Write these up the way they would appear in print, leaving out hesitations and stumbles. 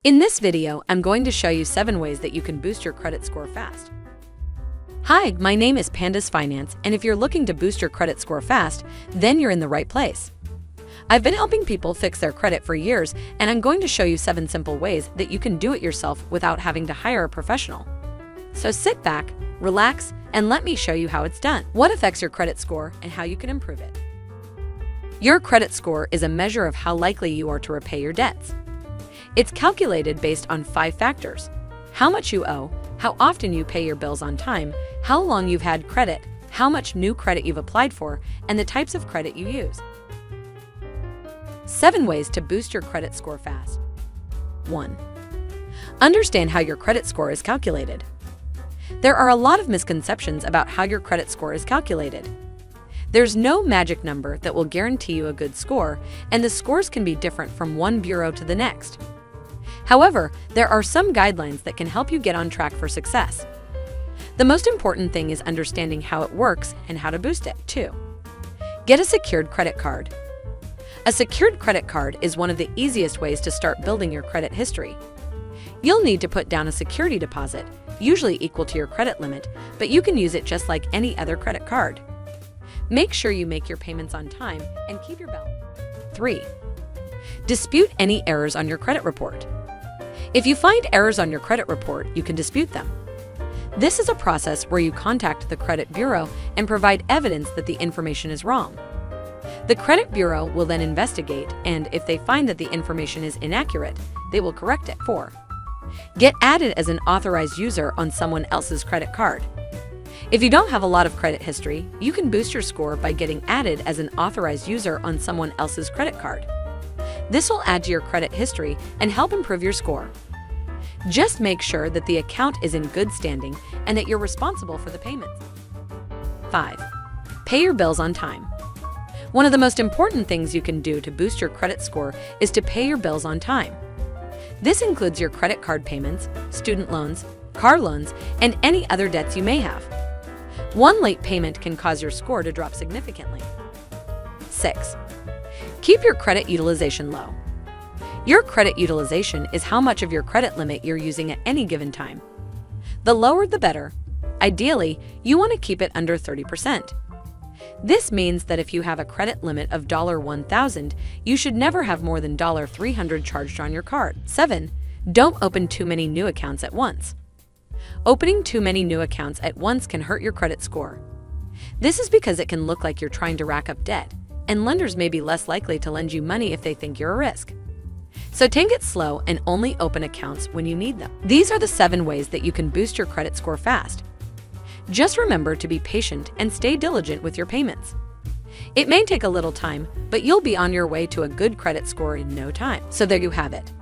In this video, I'm going to show you 7 ways that you can boost your credit score fast. Hi, my name is Pandas Finance, and if you're looking to boost your credit score fast, then you're in the right place. I've been helping people fix their credit for years, and I'm going to show you 7 simple ways that you can do it yourself without having to hire a professional. So sit back, relax, and let me show you how it's done. What affects your credit score and how you can improve it? Your credit score is a measure of how likely you are to repay your debts. It's calculated based on 5 factors: how much you owe, how often you pay your bills on time, how long you've had credit, how much new credit you've applied for, and the types of credit you use. 7 ways to boost your credit score fast. 1. Understand how your credit score is calculated. There are a lot of misconceptions about how your credit score is calculated. There's no magic number that will guarantee you a good score, and the scores can be different from one bureau to the next. However, there are some guidelines that can help you get on track for success. The most important thing is understanding how it works and how to boost it, too. Get a secured credit card. A secured credit card is one of the easiest ways to start building your credit history. You'll need to put down a security deposit, usually equal to your credit limit, but you can use it just like any other credit card. Make sure you make your payments on time and keep your balance. 3. Dispute any errors on your credit report. If you find errors on your credit report, you can dispute them. This is a process where you contact the credit bureau and provide evidence that the information is wrong. The credit bureau will then investigate, and if they find that the information is inaccurate, they will correct it. 4. Get added as an authorized user on someone else's credit card. If you don't have a lot of credit history, you can boost your score by getting added as an authorized user on someone else's credit card. This will add to your credit history and help improve your score. Just make sure that the account is in good standing and that you're responsible for the payments. 5. Pay your bills on time. One of the most important things you can do to boost your credit score is to pay your bills on time. This includes your credit card payments, student loans, car loans, and any other debts you may have. One late payment can cause your score to drop significantly. 6. Keep your credit utilization low. Your credit utilization is how much of your credit limit you're using at any given time. The lower the better. Ideally, you want to keep it under 30%. This means that if you have a credit limit of $1,000, you should never have more than $300 charged on your card. 7. Don't open too many new accounts at once. Opening too many new accounts at once can hurt your credit score. This is because it can look like you're trying to rack up debt, and lenders may be less likely to lend you money if they think you're a risk. So take it slow and only open accounts when you need them. These are the 7 ways that you can boost your credit score fast. Just remember to be patient and stay diligent with your payments. It may take a little time, but you'll be on your way to a good credit score in no time. So there you have it.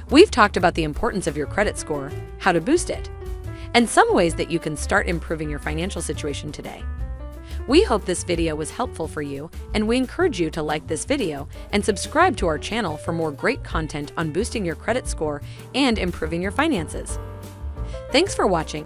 We've talked about the importance of your credit score, how to boost it, and some ways that you can start improving your financial situation today. We hope this video was helpful for you, and we encourage you to like this video and subscribe to our channel for more great content on boosting your credit score and improving your finances. Thanks for watching.